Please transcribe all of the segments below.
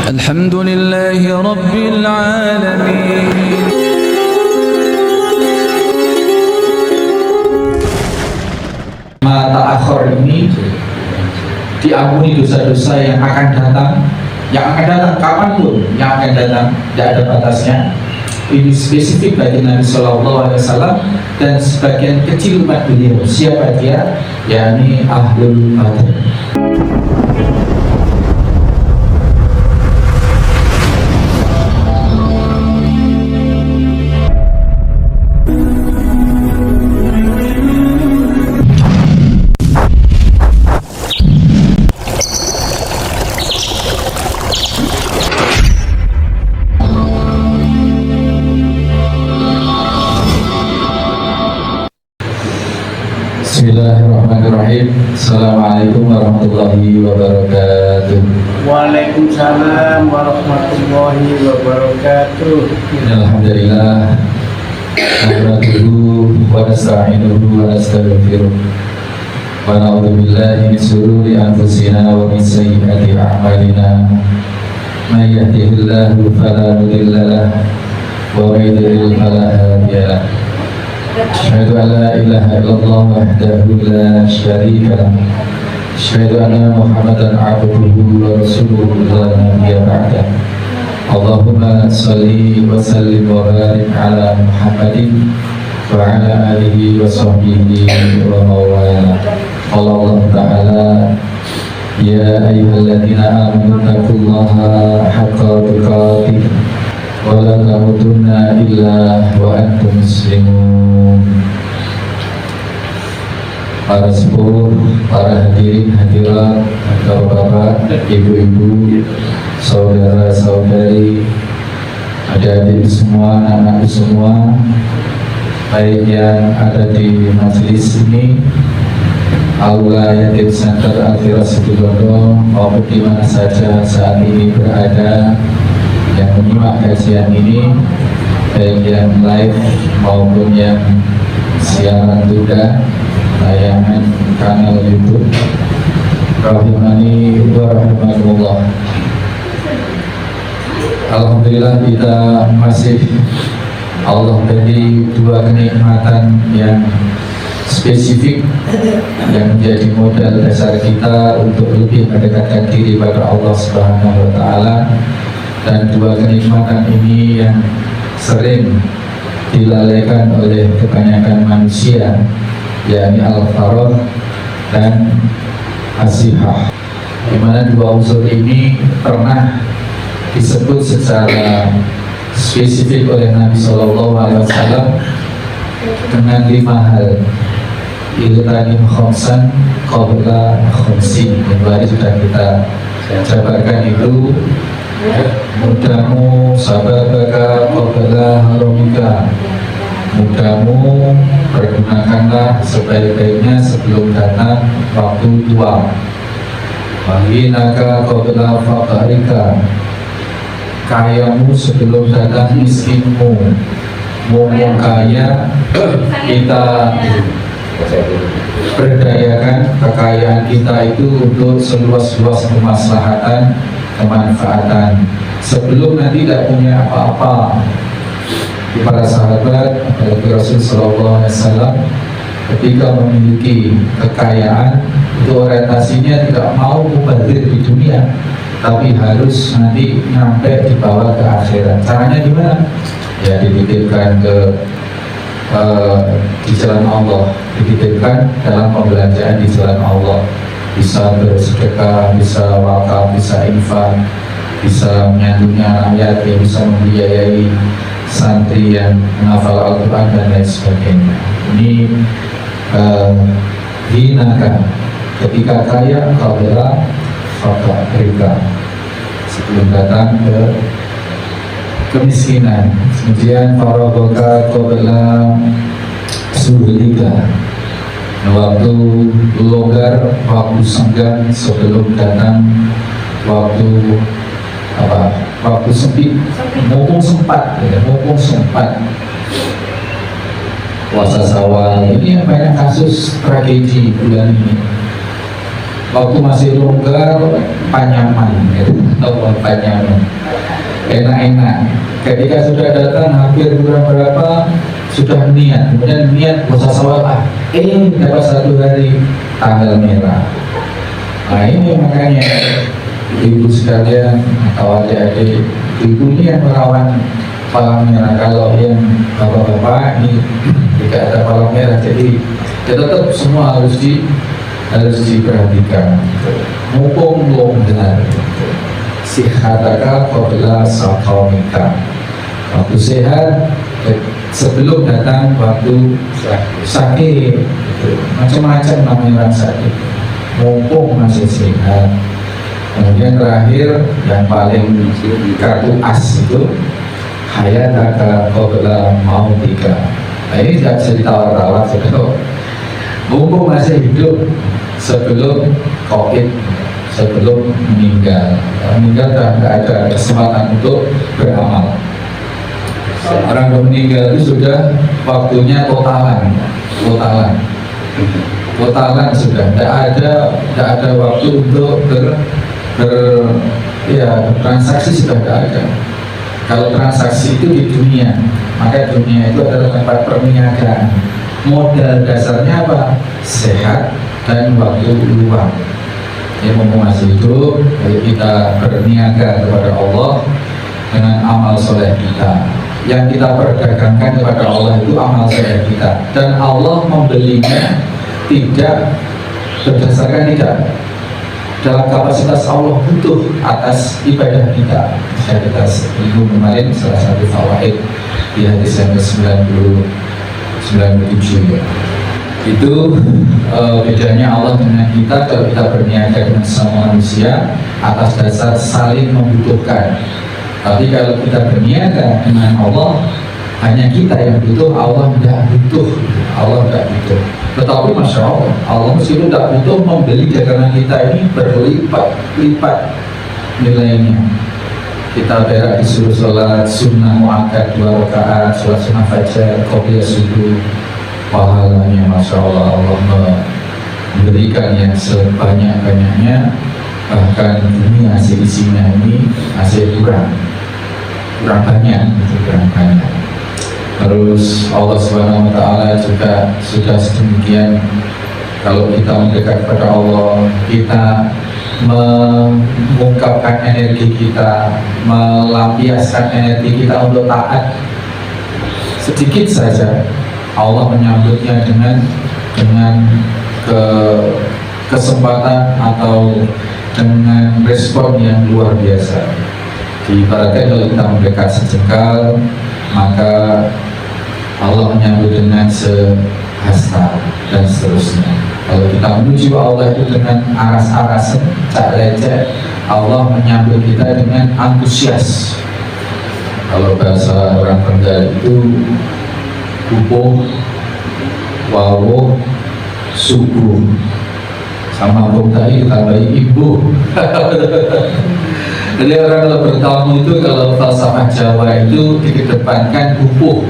الحمد لله رب العالمين. Mata akhir ini diampuni dosa-dosa yang akan datang, kapanpun yang akan datang, tidak ada batasnya. Ini spesifik bagi Nabi Shallallahu Alaihi Wasallam dan sebagian kecil umat beliau. Siapa dia? Yakni Ahlul Badr. Bismillahirrahmanirrahim. Assalamualaikum warahmatullahi wabarakatuh. Waalaikumsalam warahmatullahi wabarakatuh. Alhamdulillah. Nahmaduhu wa nasta'inuhu wa nastaghfiruh. Wa na'udzu billahi min shururi anfusina wa min sayyiati a'malina. May yahdihillahu fala mudilla lahu wa may yudlil fala hadiya lahu. Asyhadu an la ilaha illallah wahdahu la syarika lah. Asyhadu anna Muhammadan abduhu wa rasuluhu la nabiyya ba'dah. Allahumma shalli wa sallim wa barik ala Muhammadin wa ala alihi wa sahbihi wa mawala. Allah Ta'ala, ya ayyuhalladzina amanu taqullaha haqqa tuqatih wa la tamutunna illa wa antum muslimun. Para sepuh, para hadirin hadirat, bapak-bapak, ibu-ibu, saudara-saudari, adik-adik semua, anak-anak semua, baik yang ada di majelis ini, Aula Yatim Center Al-Firdaus Situbondo, maupun di mana saja saat ini berada yang menyimak kajian ini, baik yang live maupun yang siaran tunda tayangan kanal YouTube. Rahimani wa rahimakumullah. Alhamdulillah, kita masih Allah beri dua kenikmatan yang spesifik yang menjadi modal dasar kita untuk lebih mendekatkan diri pada Allah Subhanahu wa Ta'ala. Dan dua kenikmatan ini yang sering dilalaikan oleh kebanyakan manusia, yakni al-farah dan as-sihah, di mana dua unsur ini pernah disebut secara spesifik oleh Nabi Shallallahu Alaihi Wasallam dengan 5 hal. Iltanim khamsan qabla khamsin. Kembali sudah kita jabarkan itu. Mudamu sababaka qabla haramika. Mudamu pergunakanlah sebaik-baiknya sebelum datang waktu tua. Wahinaka qabla faqrika. Kayamu sebelum datang miskinmu. Mumpung kaya, kita berdayakan kekayaan kita itu untuk seluas-luas kemaslahatan, kemanfaatan, sebelum nanti tidak punya apa-apa. Di para sahabat, apalagi Rasul Sallallahu Alaihi Wasallam, ketika memiliki kekayaan, itu orientasinya tidak mau mubazir di dunia, tapi harus nanti nyampe dibawa ke akhirat. Caranya gimana? Ya dititipkan di jalan Allah, dititipkan dalam pembelanjaan di jalan Allah. Bisa bersedekah, bisa wakaf, bisa infak, bisa menyantuni rakyat, ya bisa membiayai santri yang menghafal Al-Quran dan lain sebagainya. Ini hinakan ketika kaya qabla faqrika, sebelum datang ke kemiskinan. Kemudian faraghaka qabla suhulika, waktu longgar, waktu senggang sebelum datang waktu waktu sempit, mumpung sempat, puasa Syawal. Ini yang banyak kasus tragedi bulan ini. Waktu masih longgar, panyaman, gitu. tempatnya enak-enak. Ketika sudah datang hampir kurang berapa sudah niat, kemudian niat puasa Syawal, dapat 1 hari tanggal merah. Nah ini makanya ibu sekalian atau adik-adik, ibu ini yang merawan palang merah. Kalau yang bapak-bapak ini tidak ada palang merah, jadi ya tetap semua harus diperhatikan. Mumpung belum benar, sihataka qabla saqamika. Waktu sehat sebelum datang waktu sakit. Macam-macam namanya orang sakit. Mumpung masih sehat. Kemudian terakhir yang paling kartu as itu hayataka qabla mautika. Nah ini tidak bisa ditawar-tawar. Mumpung masih hidup sebelum COVID, sebelum meninggal. Meninggal tidak ada kesempatan untuk beramal. Orang yang meninggal itu sudah waktunya totalan sudah. Tidak ada waktu untuk transaksi, sudah tidak ada. Kalau transaksi itu di dunia, maka dunia itu adalah tempat perniagaan. Modal dasarnya apa? Sehat dan waktu luang. Ya, mumpung masih hidup, ayo kita berniaga kepada Allah dengan amal soleh kita. Yang kita perdagangkan kepada Allah itu amal soleh kita, dan Allah membelinya tidak berdasarkan tidak dalam kapasitas Allah butuh atas ibadah kita. Saya kita minggu kemarin salah satu fawaid di hadis yang ke-97 ya. Itu bedanya Allah dengan kita. Kalau kita berniaga dengan semua manusia atas dasar saling membutuhkan, tapi kalau kita berniaga dengan Allah, hanya kita yang butuh, Allah tidak butuh. Tetapi Masya Allah, Allah meskipun tidak butuh, membeli dagangan kita ini berlipat-lipat nilainya. Kita berak disuruh sholat sunnah muakkad 2 rakaat, sholat sunnah fajar, qobliyah subuh, pahalanya Masya Allah, Allah memberikan yang sebanyak-banyaknya. Bahkan ini hasil isinya ini hasil kurang banyak. Terus Allah Subhanahu wa Ta'ala juga sudah sedemikian. Kalau kita mendekat kepada Allah, kita mengungkapkan energi kita, melampiaskan energi kita untuk taat, sedikit saja Allah menyambutnya dengan kesempatan atau dengan respon yang luar biasa. Ibaratnya kalau kita mendekat sejengkal, maka Allah menyambut dengan sehasta dan seterusnya. Kalau kita menuju Allah itu dengan aras-arasan, cak lecek, Allah menyambut kita dengan antusias. Kalau bahasa orang Kendal itu kupuh, wawuh, subuh, sama tadi ditambahi ibu. Jadi orang kalau bertamu itu, kalau falsafah Jawa itu dikedepankan kupuh,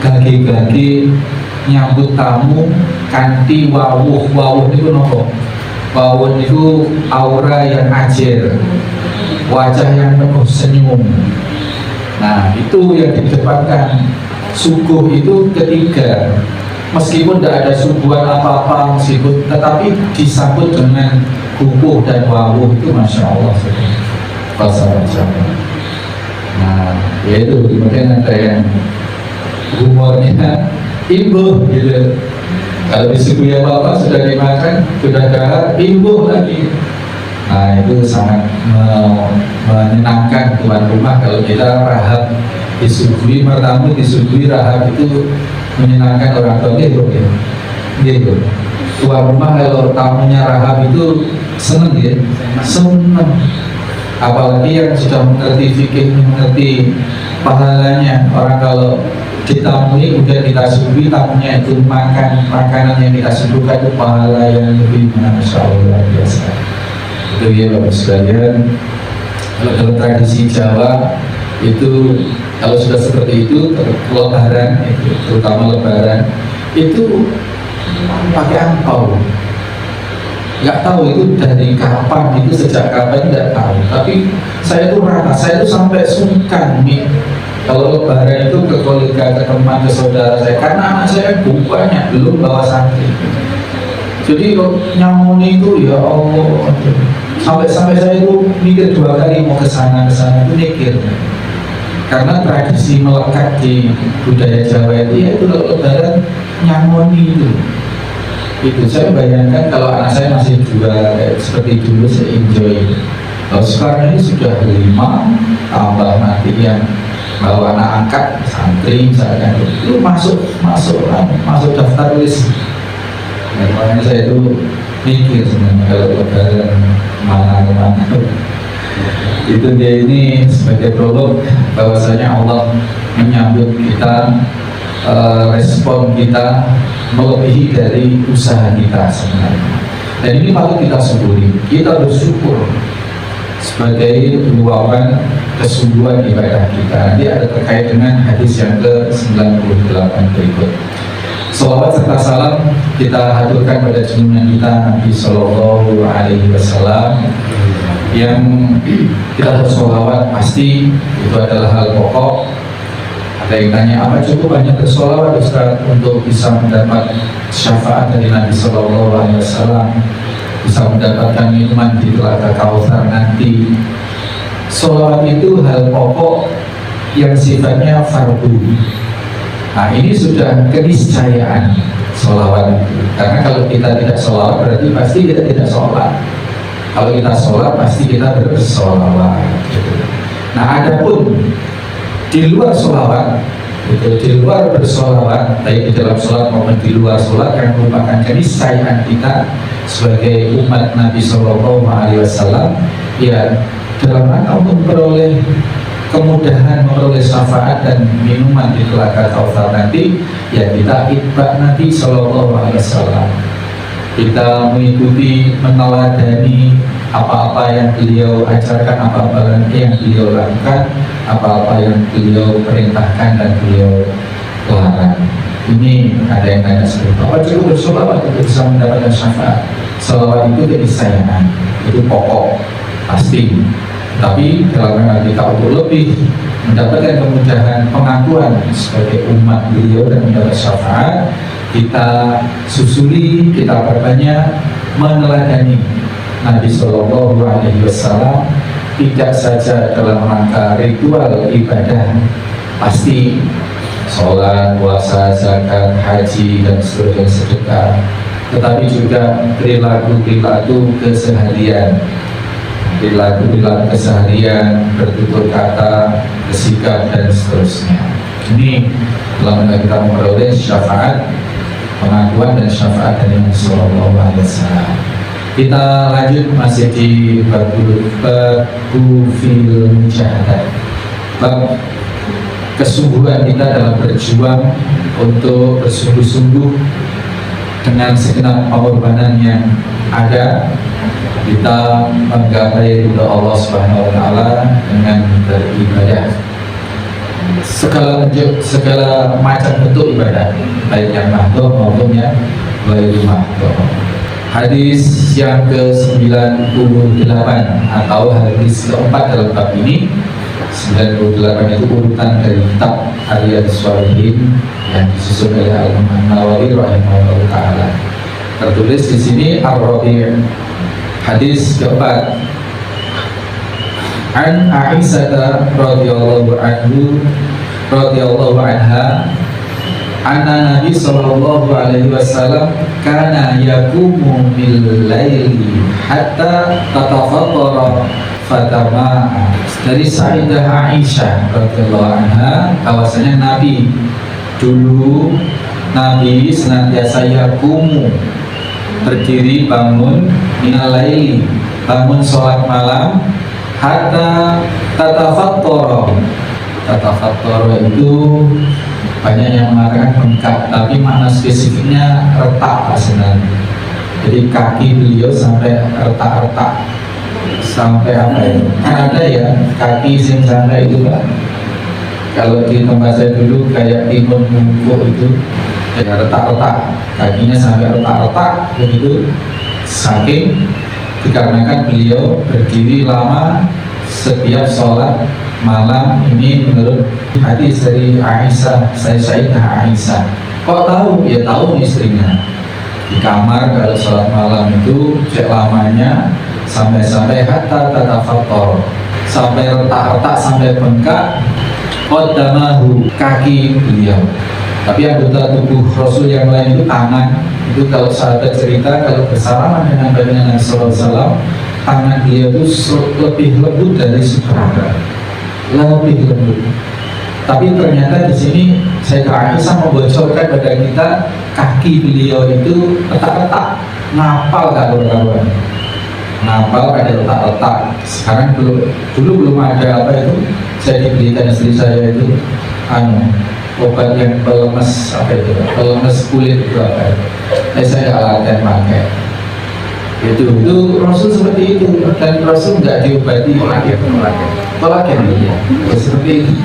gage-gage nyambut tamu kanthi wawuh. Wawuh itu nopo? Wawuh itu aura yang ajer, wajah yang penuh senyum. Nah itu yang dikedepankan. Suguh itu ketiga, meskipun tidak ada suguhan apa-apa, meskipun tetapi disambut dengan kupuh dan wawuh, itu Masya Allah falsafah Jawa. Nah yaitu kemudian ada yang humornya ibu gitu. Kalau disuguhi apa-apa sudah dimakan, sudah dahar, ibu lagi. Nah itu sangat menyenangkan tuan rumah. Kalau kita rahab disuguhi, bertamu disuguhi rahab, itu menyenangkan orang tua gitu. Tuan rumah kalau tamunya rahab itu seneng ya, seneng. Apalagi yang sudah mengerti fikih, mengerti pahalanya. Orang kalau ditamui kemudian kita suguhi, tamunya itu makan makanan yang kita suguhkan, itu pahala yang lebih Masya Allah biasa. Itu ya Bapak sekalian. Kalau dalam tradisi Jawa itu, kalau sudah seperti itu, lebaran itu, terutama lebaran itu pakai angpau. nggak tahu itu dari kapan, itu sejak kapan nggak tahu. Tapi saya tuh rata, saya tuh sampai sungkan nih kalau lebaran itu ke kolega, ke teman, ke saudara saya, karena anak saya banyak belum bawa santri. Jadi nyamun itu ya Allah, sampai saya itu mikir 2 kali mau ke sana itu mikir. Karena tradisi melekat di budaya Jawa itu ya itu lebaran nyamun itu saya bayangkan kalau anak saya masih 2 seperti dulu saya enjoy. Kalau sekarang ini sudah 5 tambah nanti yang bawa anak angkat santri misalkan itu masuk daftar list. Makanya saya itu mikir sebenarnya kalau lebaran mana itu dia ini sebagai prolog bahwasanya Allah menyambut kita, respon kita melebihi dari usaha kita sebenarnya. Dan ini patut kita syukuri, kita bersyukur sebagai luapan kesungguhan ibadah kita. Nanti ada terkait dengan hadis yang ke-98 berikut. Salawat serta salam kita haturkan pada junjungan kita Nabi Sallallahu Alaihi Wasallam, yang kita bersolawat pasti itu adalah hal pokok. Ada yang tanya, apa cukup hanya bersolawat Ustaz untuk bisa mendapat syafaat dari Nabi Sallallahu Alaihi Wasallam, bisa mendapatkan minuman di telaga Kautsar nanti? Solawat itu hal pokok yang sifatnya fardu. Nah ini sudah keniscayaan solawat itu, karena kalau kita tidak solawat berarti pasti kita tidak sholat. Kalau kita sholat pasti kita bersolawat gitu. Nah adapun di luar sholawat, di luar bersolawat, baik di dalam sholat maupun di luar sholat, yang merupakan keniscayaan kita sebagai umat Nabi Sallallahu Alaihi Wasallam, ya dalam rangka untuk memperoleh kemudahan, memperoleh syafaat dan minuman di telaga Kautsar nanti, ya kita itba Nabi Sallallahu Alaihi Wasallam. Kita mengikuti, meneladani apa-apa yang beliau ajarkan, apa-apa yang beliau lakukan, apa-apa yang beliau perintahkan dan beliau larang. Ini ada yang tanya seperti apa cukup bersolawat untuk bisa mendapatkan syafaat? Salawat itu keniscayaan, itu pokok pasti. Tapi dalam rangka kita untuk lebih mendapatkan kemudahan pengakuan sebagai umat beliau dan mendapat syafaat, kita susuli, kita perbanyak meneladani Nabi Sallallahu Alaihi Wasallam, tidak saja dalam rangka ritual ibadah pasti sholat, puasa, zakat, haji dan seterusnya sedekah, tetapi juga perilaku keseharian, perilaku keseharian, bertutur kata, bersikap dan seterusnya. Ini dalam rangka kita memperoleh syafaat, pengakuan dan syafaat dari Nabi Sallallahu Alaihi Wasallam. Kita lanjut masih di babu fil mujahadah, bab kesungguhan kita dalam berjuang untuk bersungguh-sungguh dengan segenap pengorbanan yang ada, kita menggapai ridha Allah Subhanahu Wa Taala dengan beribadah. Segala macam bentuk ibadah, baik yang mahdoh maupun yang ghairi mahdoh. Hadis yang ke-98 atau hadis keempat dalam bab ini. 98 itu urutan dari kitab Riyadhus Shalihin yang disusun oleh Al-Imam Nawawi rahimahullah taala. Tertulis di sini Ar-Rabi', hadis keempat. An Aisyah radhiyallahu anha anna Nabi sallallahu alaihi wasallam kana yaqumu bil laili hatta tatafattara fatama'a. Dari Sayyidah Aisyah radhiyallahu anha bahwasanya Nabi senantiasa yaqumu, berdiri bangun, minal laili, bangun sholat malam, hatta tatafattara. Tatafattara itu banyak yang mengatakan bengkak, tapi makna spesifiknya retak sebenarnya. Jadi kaki beliau sampai retak-retak, sampai apa itu? Kan ada ya kaki sing santai itu kan. Kalau di tempat saya dulu kayak timun bungkuk itu ya retak-retak, kakinya sampai retak-retak begitu, saking dikarenakan beliau berdiri lama setiap sholat malam. Ini menurut hadis dari Aisyah, Sayyidah Aisyah. Kok tahu? Ya tahu istrinya di kamar kalau sholat malam itu cek lamanya sampai hatta tatafattor, sampai retak-retak, sampai bengkak qaddamahu, kaki beliau. Tapi anggota tubuh Rasul yang lain itu tangan. Itu kalau sahabat cerita, kalau bersalaman dengan baginda Nabi SAW, tangan beliau itu lebih lembut dari seberapa, lebih lembut. Tapi ternyata di sini saya Aisyah membocorkan pada kita kaki beliau itu retak-retak, ngapal kawan-kawan, ngapal ada retak-retak. Sekarang dulu belum ada apa itu, saya dibelikan istri saya itu obat yang pelemes apa itu, pelemes kulit itu apa itu. Saya alatkan pakai itu Rasul seperti itu, dan Rasul nggak diobati kolagen ya, seperti itu.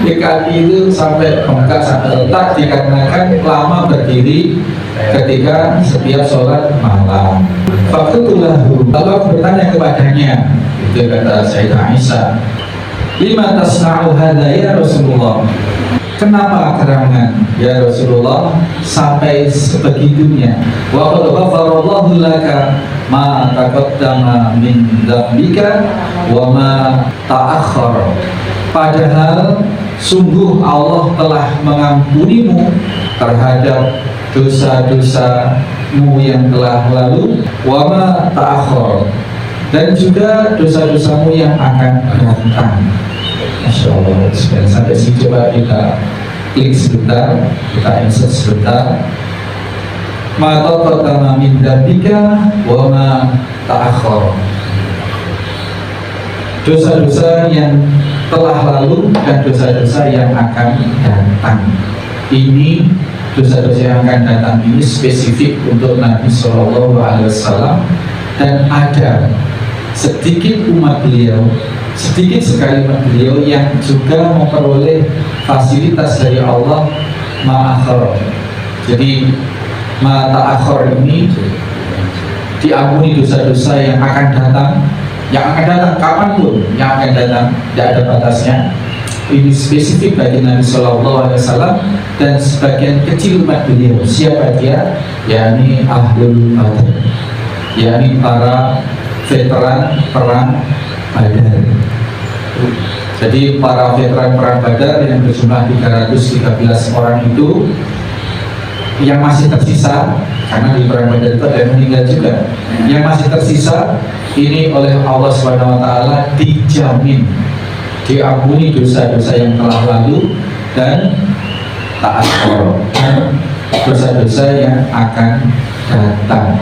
Di kaki itu sampai bengkak, sampai retak dikarenakan lama berdiri ketika setiap sholat malam. Fakultulahu, Allah bertanya kepadanya, itu kata Sayyidah Aisyah, lima tasna'u hadza ya Rasulullah, kenapa gerangan ya Rasulullah sampai sebegitunya? Wa qad ghafarallahu laka ma taqaddama min dzambika wa ma ta'akhkhara. Padahal sungguh Allah telah mengampunimu terhadap dosa-dosamu yang telah lalu, wa ma ta'akhkhara, dan juga dosa-dosamu yang akan datang. Masya Allah. Sampai sini coba kita klik sebentar, kita insert sebentar. Ma taqaddama min dzambika wa ma ta'akhkhara. Dosa-dosa yang telah lalu dan dosa-dosa yang akan datang. Ini dosa-dosa yang akan datang ini spesifik untuk Nabi SAW, dan ada sedikit umat beliau, sedikit sekali umat beliau yang juga memperoleh fasilitas dari Allah ma'akhir. Jadi ma'akhir ini diampuni dosa-dosa yang akan datang, kapanpun yang akan datang, tidak ada batasnya. Ini spesifik bagi Nabi SAW dan sebagian kecil umat beliau. Siapa dia? Yakni Ahlul Badr, yakni para veteran perang Badar. Jadi para veteran perang Badar yang berjumlah 313 orang itu, yang masih tersisa, karena di perang Badar itu ada yang meninggal juga, yang masih tersisa ini oleh Allah SWT dijamin diampuni dosa-dosa yang telah lalu dan ta'akhkhara, dosa-dosa yang akan datang.